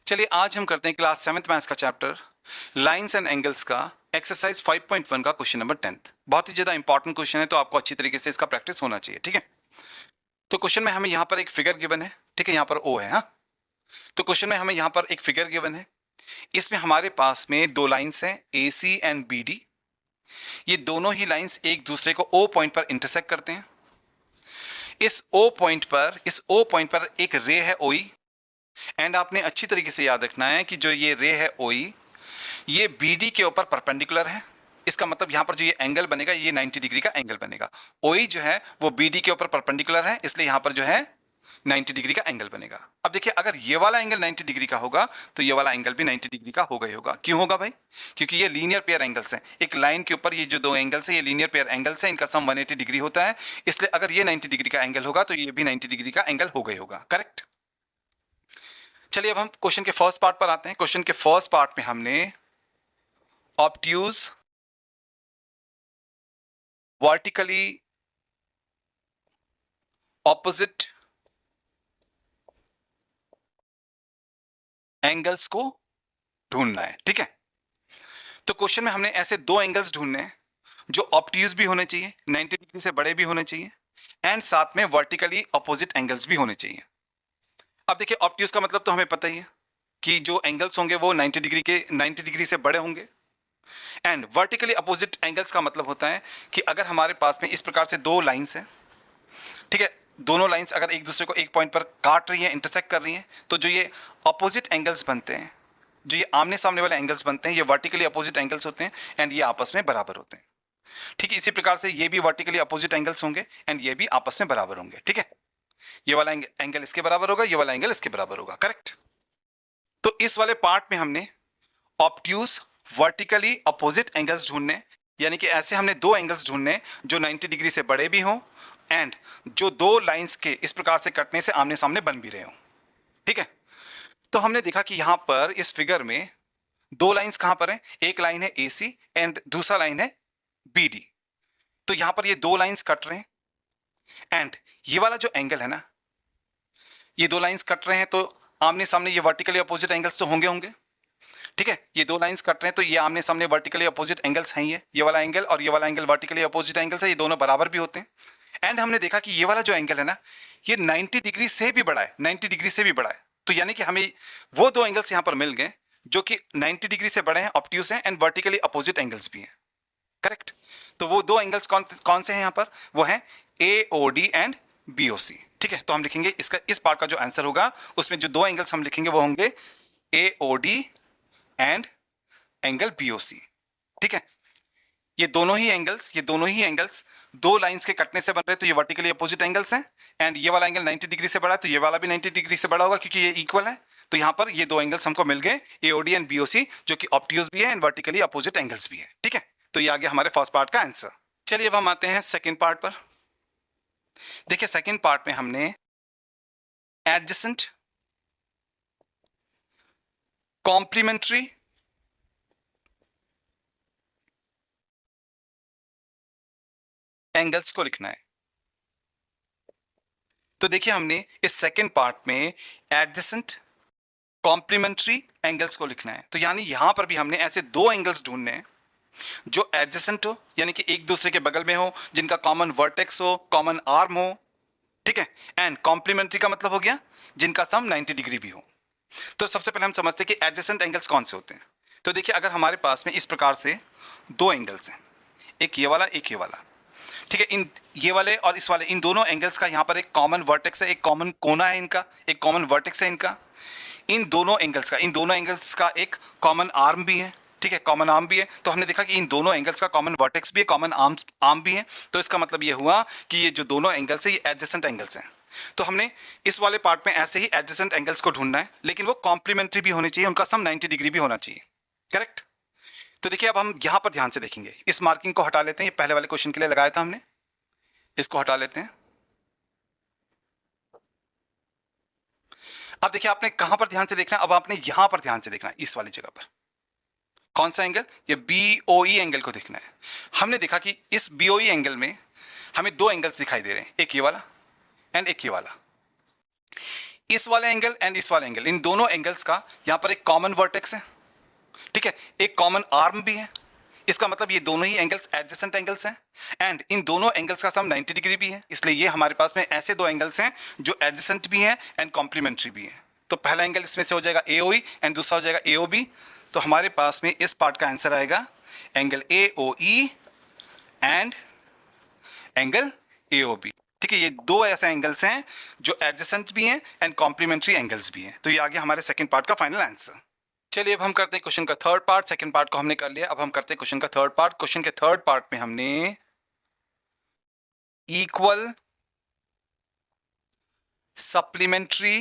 चलिए आज हम करते हैं क्लास 7th मैथ्स का चैप्टर लाइंस एंड एंगल्स का एक्सरसाइज 5.1 का क्वेश्चन नंबर 10th। बहुत ही ज्यादा इंपॉर्टेंट क्वेश्चन है, तो आपको अच्छी तरीके से इसका प्रैक्टिस होना चाहिए। ठीक है, तो क्वेश्चन में हमें यहाँ पर एक फिगर गिवन है। ठीक है, यहाँ पर ओ है। हाँ, तो क्वेश्चन में हमें यहाँ पर एक फिगर गिवन है। इसमें हमारे पास में दो लाइंस हैं ए सी एंड बी डी। ये दोनों ही लाइंस एक दूसरे को ओ पॉइंट पर इंटरसेक्ट करते हैं। इस ओ पॉइंट पर एक रे है ओई, एंड आपने अच्छी तरीके से याद रखना है कि जो ये रे है ओई, ये बीडी के ऊपर परपेंडिकुलर है। इसका मतलब यहां पर जो ये एंगल बनेगा ये 90 डिग्री का एंगल बनेगा। ओई जो है वो बीडी के ऊपर परपेंडिकुलर है, इसलिए यहां पर जो है 90 डिग्री का एंगल बनेगा। अब देखिए, अगर ये वाला एंगल 90 डिग्री का होगा तो ये वाला एंगल भी 90 डिग्री का होगा ही होगा। क्यों होगा भाई? क्योंकि ये लीनियर पेयर एंगल्स हैं। एक लाइन के ऊपर ये जो दो एंगल्स हैं ये लीनियर पेयर एंगल्स हैं, इनका सम 180 डिग्री होता है। इसलिए अगर ये 90 डिग्री का एंगल होगा तो ये भी 90 डिग्री का एंगल होगा ही होगा। करेक्ट। चलिए अब हम क्वेश्चन के फर्स्ट पार्ट पर आते हैं। क्वेश्चन के फर्स्ट पार्ट में हमने ऑब्ट्यूज वर्टिकली ऑपोजिट एंगल्स को ढूंढना है। ठीक है, तो क्वेश्चन में हमने ऐसे दो एंगल्स ढूंढने हैं जो ऑब्ट्यूज भी होने चाहिए, 90 डिग्री से बड़े भी होने चाहिए, एंड साथ में वर्टिकली ऑपोजिट एंगल्स भी होने चाहिए। अब देखिए, ऑब्ट्यूज का मतलब तो हमें पता ही है कि जो एंगल्स होंगे वो 90 डिग्री से बड़े होंगे। एंड वर्टिकली अपोजिट एंगल्स का मतलब होता है कि अगर हमारे पास में इस प्रकार से दो लाइंस हैं, ठीक है, दोनों लाइंस अगर एक दूसरे को एक पॉइंट पर काट रही हैं, इंटरसेक्ट कर रही हैं, तो जो ये अपोजिट एंगल्स बनते हैं, जो ये आमने सामने वाले एंगल्स बनते हैं, ये वर्टिकली अपोजिट एंगल्स होते हैं एंड ये आपस में बराबर होते हैं। ठीक है, इसी प्रकार से ये भी वर्टिकली अपोजिट एंगल्स होंगे एंड ये भी आपस में बराबर होंगे। ठीक है, ये वाला एंगल इसके बराबर होगा, ये वाला एंगल इसके बराबर होगा। करेक्ट। तो इस वाले पार्ट में हमने ऑब्ट्यूज वर्टिकली अपोजिट एंगल्स ढूंढने, यानी कि ऐसे हमने दो एंगल्स ढूंढने जो 90 डिग्री से बड़े भी हों एंड जो दो लाइंस के इस प्रकार से कटने से आमने सामने बन भी रहे हों। ठीक है, तो हमने देखा कि यहां पर इस फिगर में दो लाइंस कहां पर हैं, एक लाइन है ए सी एंड दूसरा लाइन है बी डी। तो यहां पर ये दो लाइंस कट रहे हैं एंड ये वाला जो एंगल है ना, ये दो लाइंस कट रहे हैं तो आमने सामने ये वर्टिकली अपोजिट एंगल्स तो होंगे होंगे। ठीक है, ये दो लाइंस कट रहे हैं तो ये आमने सामने वर्टिकली अपोजिट एंगल्स हैं। ये वाला एंगल और ये वाला एंगल वर्टिकली अपोजिट एंगल्स है, ये दोनों बराबर भी होते हैं। एंड हमने देखा कि ये वाला जो एंगल है ना, ये 90 डिग्री से भी बड़ा है, 90 डिग्री से भी बड़ा है। तो यानी कि हमें वो दो एंगल्स यहां पर मिल गए जो कि 90 डिग्री से बड़े हैं, ऑब्ट्यूज हैं एंड वर्टिकली अपोजिट एंगल्स भी हैं। करेक्ट। तो वो दो एंगल्स कौन से हैं यहां पर? वो है AOD एंड BOC। ठीक है, तो हम लिखेंगे इसका, इस पार्ट का जो आंसर होगा उसमें जो दो एंगल्स हम लिखेंगे वो होंगे AOD एंड एंगल BOC। ठीक है, ये दोनों ही एंगल्स दो लाइंस के कटने से बन रहे हैं, तो ये वर्टिकली अपोजिट एंगल्स हैं एंड ये वाला एंगल 90 डिग्री से बड़ा है तो ये वाला भी 90 डिग्री से बड़ा होगा क्योंकि ये इक्वल है। तो यहां पर ये दो एंगल्स हमको मिल गए AOD एंड BOC, जो कि ऑब्ट्यूज भी है एंड वर्टिकली अपोजिट एंगल्स भी है। ठीक है, तो ये आ गया हमारे फर्स्ट पार्ट का आंसर। चलिए अब हम आते हैं सेकेंड पार्ट पर। देखिए, सेकेंड पार्ट में हमने एडजेसेंट कॉम्प्लीमेंट्री एंगल्स को लिखना है। तो देखिए, हमने इस सेकेंड पार्ट में एडजेसेंट कॉम्प्लीमेंट्री एंगल्स को लिखना है। तो यानी यहां पर भी हमने ऐसे दो एंगल्स ढूंढने हैं जो एडजेसेंट हो, यानी कि एक दूसरे के बगल में हो, जिनका कॉमन वर्टेक्स हो, कॉमन आर्म हो। ठीक है, एंड कॉम्प्लीमेंट्री का मतलब हो गया जिनका सम 90 डिग्री भी हो। तो सबसे पहले हम समझते हैं कि एडजेसेंट एंगल्स कौन से होते हैं। तो देखिए, अगर हमारे पास में इस प्रकार से दो एंगल्स हैं, एक ये वाला एक ये वाला, ठीक है, इन ये वाले और इस वाले, इन दोनों एंगल्स का यहाँ पर एक कॉमन वर्टेक्स है, एक कॉमन कोना है इनका, एक कॉमन वर्टेक्स है इनका। इन दोनों एंगल्स का एक कॉमन आर्म भी है। ठीक है, कॉमन आर्म भी है। तो हमने देखा कि इन दोनों एंगल्स का कॉमन वर्टेक्स भी है, कॉमन आर्म भी है। तो इसका मतलब ये हुआ कि ये जो दोनों एंगल्स है ये एडजेसेंट एंगल्स हैं। तो हमने इस वाले पार्ट में ऐसे ही एडजेसेंट एंगल्स को ढूंढना है, लेकिन वो कॉम्प्लीमेंट्री भी होने चाहिए, उनका सम 90 डिग्री भी होना चाहिए। करेक्ट। तो देखिए, अब हम यहां पर ध्यान से देखेंगे, इस मार्किंग को हटा लेते हैं, ये पहले वाले क्वेश्चन के लिए लगाया था हमने, इसको हटा लेते हैं। अब देखिए, आपने कहां पर ध्यान से देखना है? अब आपने यहां पर ध्यान से देखना है, इस वाली जगह पर। कौन सा एंगल? ये BOE एंगल को देखना है। हमने देखा कि इस BOE एंगल में हमें दो एंगल्स दिखाई दे रहे हैं, एक ये वाला एंड एक ये वाला। इस वाले एंगल एंड इस वाले एंगल, इन दोनों एंगल्स का यहां पर एक कॉमन वर्टेक्स है, ठीक है, एक कॉमन आर्म भी है। इसका मतलब ये दोनों ही एंगल्स एडजेसेंट एंगल्स हैं एंड इन दोनों एंगल्स का सम 90 डिग्री भी है। इसलिए ये हमारे पास में ऐसे दो एंगल्स हैं जो एडजेसेंट भी हैं एंड कॉम्प्लीमेंट्री भी हैं। तो पहला एंगल इसमें से हो जाएगा AOE एंड दूसरा हो जाएगा AOB। तो हमारे पास में इस पार्ट का आंसर आएगा angle AOE and angle AOB। ठीक है, ये दो ऐसे एंगल्स हैं जो एडजेसेंट भी हैं एंड कॉम्प्लीमेंट्री एंगल्स भी हैं। तो ये आ गया हमारे सेकंड पार्ट का फाइनल आंसर। चलिए अब हम करते हैं क्वेश्चन का थर्ड पार्ट। सेकंड पार्ट को हमने कर लिया, अब हम करते हैं क्वेश्चन का थर्ड पार्ट। क्वेश्चन के थर्ड पार्ट में हमने इक्वल सप्लीमेंट्री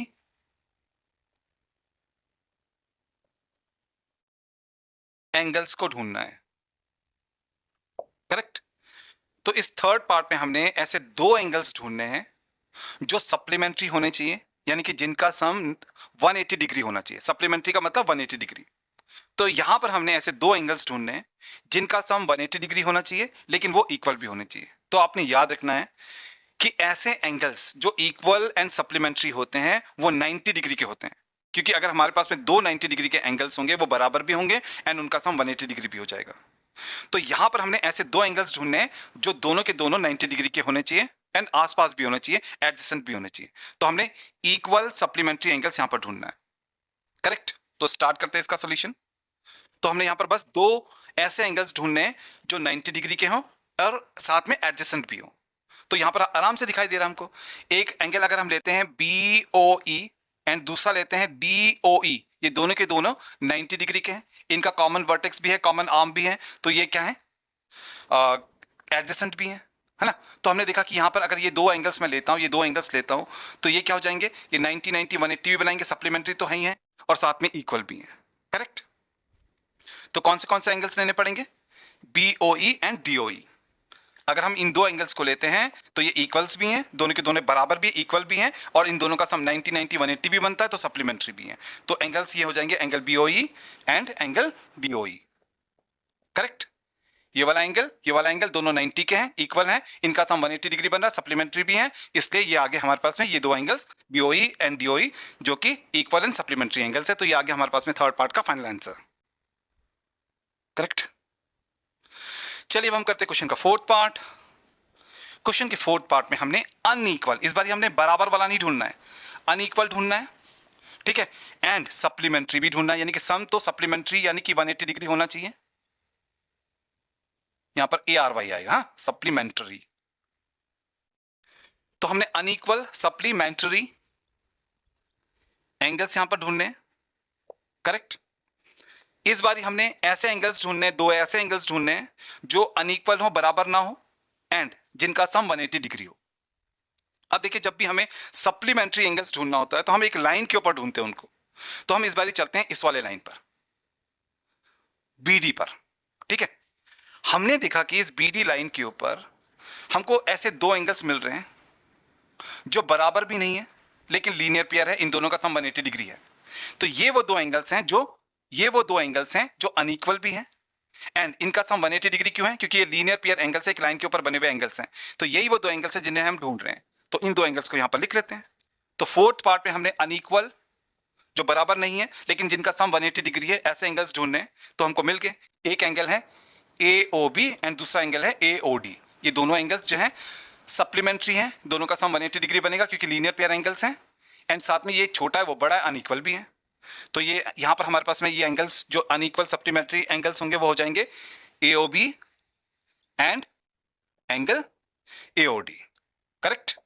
एंगल्स को ढूंढना है, करेक्ट। तो इस थर्ड पार्ट में हमने ऐसे दो एंगल्स ढूंढने हैं जो सप्लीमेंट्री होने चाहिए, यानी कि जिनका सम 180 डिग्री होना चाहिए। सप्लीमेंट्री का मतलब 180 डिग्री। तो यहां पर हमने ऐसे दो एंगल्स ढूंढने हैं जिनका सम 180 डिग्री होना चाहिए, लेकिन वो इक्वल भी होने चाहिए। तो आपने याद रखना है कि ऐसे एंगल्स जो इक्वल एंड सप्लीमेंट्री होते हैं वो 90 डिग्री के होते हैं, क्योंकि अगर हमारे पास में दो 90 डिग्री के एंगल्स होंगे वो बराबर भी होंगे एंड उनका सम 180 डिग्री भी हो जाएगा। तो यहां पर हमने ऐसे दो एंगल्स ढूंढने हैं जो दोनों के दोनों 90 डिग्री के होने चाहिए एंड आसपास भी होने चाहिए, एडजेसेंट भी होने चाहिए। तो हमने इक्वल सप्लीमेंट्री एंगल्स यहां पर ढूंढना है, करेक्ट। तो स्टार्ट करते हैं इसका सॉल्यूशन। तो हमने यहां पर बस दो ऐसे एंगल्स ढूंढने हैं जो 90 डिग्री के हों और साथ में एडजेसेंट भी हो। तो यहां पर आराम से दिखाई दे रहा है हमको। एक एंगल अगर हम लेते हैं BOE एंड दूसरा लेते हैं DOE, ये दोनों के दोनों 90 डिग्री के हैं, इनका कॉमन वर्टेक्स भी है, कॉमन आर्म भी है। तो ये क्या है, एडजेसेंट भी है ना। तो हमने देखा कि यहां पर अगर ये दो एंगल्स मैं लेता हूं, ये दो एंगल्स लेता हूं, तो ये क्या हो जाएंगे, ये 90 90 180 भी बनाएंगे, सप्लीमेंट्री तो है ही है और साथ में इक्वल भी है, करेक्ट। तो कौन से एंगल्स लेने पड़ेंगे, BOE एंड DOE। अगर हम इन दो एंगल्स को लेते हैं तो ये इक्वल्स भी हैं, दोनों के दोनों बराबर भी, इक्वल भी हैं और इन दोनों का सम 90 90 180 भी बनता है, तो सप्लीमेंट्री भी है। तो एंगल्स ये हो जाएंगे angle BOE and angle DOE, correct. ये वाला एंगल दोनों 90 के हैं, इक्वल हैं, इनका सम 180 डिग्री बन रहा है, सप्लीमेंट्री भी है। इसलिए ये आगे हमारे पास में ये दो एंगल्स BOE एंड DOE जो कि इक्वल एंड सप्लीमेंट्री एंगल्स है। तो ये आगे हमारे पास में थर्ड पार्ट का फाइनल आंसर, करेक्ट। चलिए अब हम करते हैं क्वेश्चन का फोर्थ पार्ट। क्वेश्चन के फोर्थ पार्ट में हमने अनइक्वल, इस बार हमने बराबर वाला नहीं ढूंढना है, अनइक्वल ढूंढना है, ठीक है, एंड सप्लीमेंट्री भी ढूंढना है, यानी कि सम तो सप्लीमेंट्री यानी कि 180 डिग्री होना चाहिए। यहां पर ARY आएगा, हाँ, सप्लीमेंट्री। तो हमने अनइक्वल सप्लीमेंट्री एंगल्स यहां पर ढूंढने, करेक्ट। इस बार हमने ऐसे एंगल्स ढूंढने, दो ऐसे एंगल्स ढूंढने जो अनइक्वल हो, बराबर ना हो एंड जिनका सम 180 डिग्री हो। अब देखिए, जब भी हमें सप्लीमेंट्री एंगल्स ढूंढना होता है तो हम एक लाइन के ऊपर ढूंढते हैं उनको। तो हम इस बार चलते हैं इस वाले लाइन पर, BD पर, ठीक है। हमने देखा कि इस BD लाइन के ऊपर हमको ऐसे दो एंगल्स मिल रहे हैं जो बराबर भी नहीं है लेकिन लीनियर पेयर है, इन दोनों का सम 180 डिग्री है। तो ये वो दो एंगल्स हैं जो अनइक्वल भी हैं एंड इनका सम 180 डिग्री क्यों है, क्योंकि ये लीनियर पेयर एंगल्स है, एक लाइन के ऊपर बने हुए एंगल्स हैं। तो यही वो दो एंगल्स हैं जिन्हें हम ढूंढ रहे हैं। तो इन दो एंगल्स को यहां पर लिख लेते हैं। तो फोर्थ पार्ट में हमने अनइक्वल जो बराबर नहीं है लेकिन जिनका सम 180 डिग्री है, ऐसे एंगल्स ढूंढने हैं। तो हमको मिल गए, एक एंगल है AOB एंड दूसरा एंगल है AOD। ये दोनों एंगल्स जो हैं सप्लीमेंट्री हैं, दोनों का सम 180 डिग्री बनेगा क्योंकि लीनियर पेयर एंगल्स हैं एंड साथ में ये छोटा है वो बड़ा है, अनइक्वल भी है। तो ये यहां पर हमारे पास में ये एंगल्स जो अनइक्वल सप्लीमेंट्री एंगल्स होंगे वो हो जाएंगे AOB and angle AOD, correct.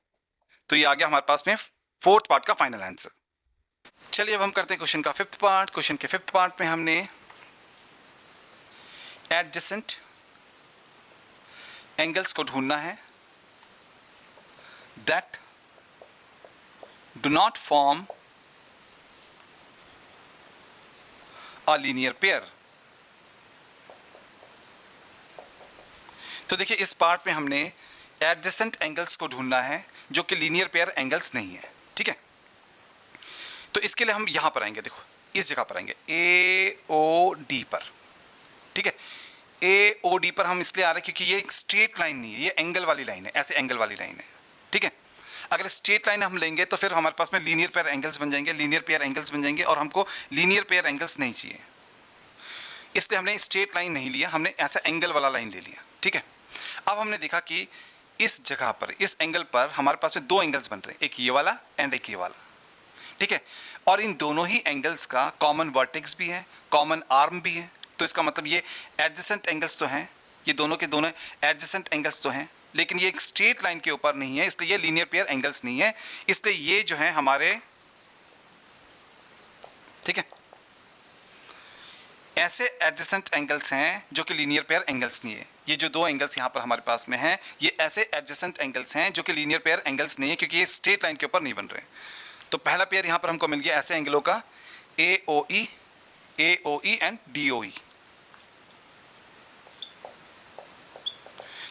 तो ये आ गया हमारे पास में फोर्थ पार्ट का फाइनल आंसर। चलिए अब हम करते हैं क्वेश्चन का फिफ्थ पार्ट। क्वेश्चन के फिफ्थ पार्ट में हमने एडजेसेंट एंगल्स को ढूंढना है that do not form a linear pair. तो देखिए, इस पार्ट में हमने एडजेसेंट एंगल्स को ढूंढना है जो कि लीनियर पेयर एंगल्स नहीं है, ठीक है। तो इसके लिए हम यहां पर आएंगे, देखो इस जगह पर आएंगे AOD पर, ठीक है। AOD पर हम इसलिए आ रहे हैं क्योंकि ये एक स्ट्रेट लाइन नहीं है, ये एंगल वाली लाइन है, ऐसे एंगल वाली लाइन है, ठीक है। अगर स्ट्रेट लाइन हम लेंगे तो फिर हमारे पास में लीनियर पेयर एंगल्स बन जाएंगे, लीनियर पेयर एंगल्स बन जाएंगे, और हमको लीनियर पेयर एंगल्स नहीं चाहिए, इसलिए हमने स्ट्रेट लाइन नहीं लिया, हमने ऐसा एंगल वाला लाइन ले लिया। ठीक है, अब हमने देखा कि इस जगह पर, इस एंगल पर हमारे पास में दो एंगल्स बन रहे हैं, एक ये वाला एंड एक ये वाला। ठीक है, और इन दोनों ही एंगल्स का कॉमन वर्टेक्स भी है, कॉमन आर्म भी है, तो इसका मतलब ये एडजेसेंट एंगल्स तो हैं, ये दोनों के दोनों एडजेसेंट एंगल्स तो हैं, लेकिन ये एक स्ट्रेट लाइन के ऊपर नहीं है, इसलिए ये लीनियर पेयर एंगल्स नहीं है, इसलिए ये जो है हमारे, ठीक है, ऐसे एडजेसेंट एंगल्स हैं जो कि लीनियर पेयर एंगल्स नहीं है। ये जो दो एंगल्स यहाँ पर हमारे पास में हैं, ये ऐसे एडजेसेंट एंगल्स हैं जो कि लीनियर पेयर एंगल्स नहीं है, क्योंकि ये स्ट्रेट लाइन के ऊपर नहीं बन रहे। तो पहला पेयर यहाँ पर हमको मिल गया ऐसे एंगलों का, AOE एंड DOE।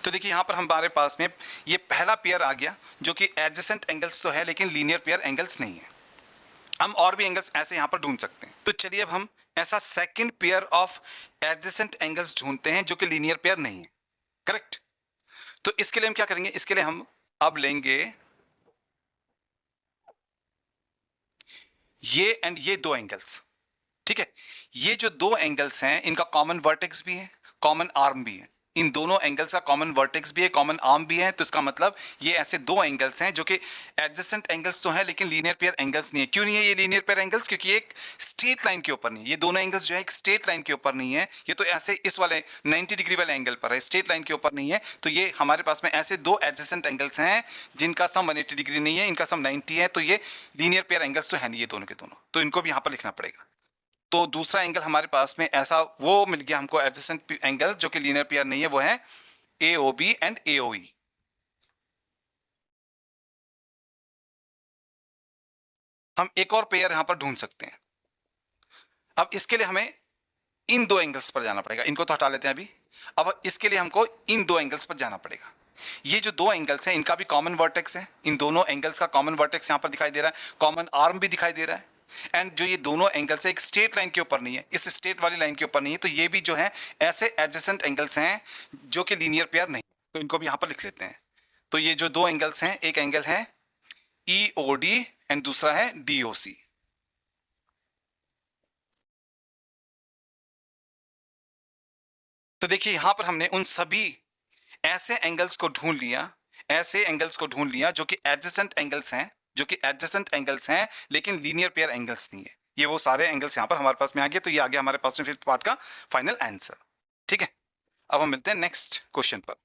तो देखिए यहाँ पर हमारे पास में ये पहला पेयर आ गया जो कि एडजेसेंट एंगल्स तो है लेकिन लीनियर पेयर एंगल्स नहीं है। हम और भी एंगल्स ऐसे यहाँ पर ढूंढ सकते हैं। तो चलिए अब हम ऐसा second pair of adjacent angles ढूंढते हैं जो कि लीनियर पेयर नहीं है। करेक्ट। तो इसके लिए हम क्या करेंगे, इसके लिए हम अब लेंगे ये एंड ये दो एंगल्स। ठीक है, ये जो दो एंगल्स हैं इनका कॉमन वर्टेक्स भी है, कॉमन आर्म भी है। इन दोनों एंगल्स का कॉमन वर्टेक्स भी है, कॉमन आर्म भी है, तो इसका मतलब ये ऐसे दो एंगल्स हैं जो कि एडजेसेंट एंगल्स तो हैं लेकिन लीनियर पेयर एंगल्स नहीं है। क्यों नहीं है ये लीनियर पेयर एंगल्स? क्योंकि ये एक स्ट्रेट लाइन के ऊपर नहीं है, ये दोनों एंगल्स जो है एक स्ट्रेट लाइन के ऊपर नहीं है, ये तो ऐसे इस वाले 90 डिग्री वाले एंगल पर है, स्ट्रेट लाइन के ऊपर नहीं है। तो ये हमारे पास में ऐसे दो एडजेसेंट एंगल्स हैं जिनका सम 180 डिग्री नहीं है, इनका सम 90 है, तो ये लीनियर पेयर एंगल्स तो है नहीं ये दोनों के दोनों, तो इनको भी यहाँ पर लिखना पड़ेगा। तो दूसरा एंगल हमारे पास में ऐसा वो मिल गया हमको एडजेसेंट एंगल जो कि लीनियर पेयर नहीं है, वो है AOB एंड AOE। हम एक और पेयर यहां पर ढूंढ सकते हैं। अब इसके लिए हमें इन दो एंगल्स पर जाना पड़ेगा, इनको तो हटा लेते हैं अभी। अब इसके लिए हमको इन दो एंगल्स पर जाना पड़ेगा। ये जो दो एंगल्स हैं इनका भी कॉमन वर्टेक्स है, इन दोनों एंगल्स का कॉमन वर्टेक्स यहां पर दिखाई दे रहा है, कॉमन आर्म भी दिखाई दे रहा है। एंड जो ये दोनों एंगल्स है एक स्ट्रेट लाइन के ऊपर नहीं है, इस स्ट्रेट वाली लाइन के ऊपर नहीं है, तो ये भी जो है ऐसे एडजेसेंट एंगल्स हैं जो कि लीनियर पेयर नहीं, तो इनको भी यहां पर लिख लेते हैं। तो ये जो दो एंगल्स हैं, एक एंगल है EOD एंड दूसरा है DOC। तो देखिए यहां पर हमने उन सभी ऐसे एंगल्स को ढूंढ लिया, ऐसे एंगल्स को ढूंढ लिया जो कि एडजेसेंट एंगल्स हैं, जो कि एडजेसेंट एंगल्स हैं लेकिन लीनियर पेयर एंगल्स नहीं है। ये वो सारे एंगल्स यहां पर हमारे पास में आ गए, तो ये आ गया हमारे पास में फिफ्थ पार्ट का फाइनल आंसर। ठीक है, अब हम मिलते हैं नेक्स्ट क्वेश्चन पर।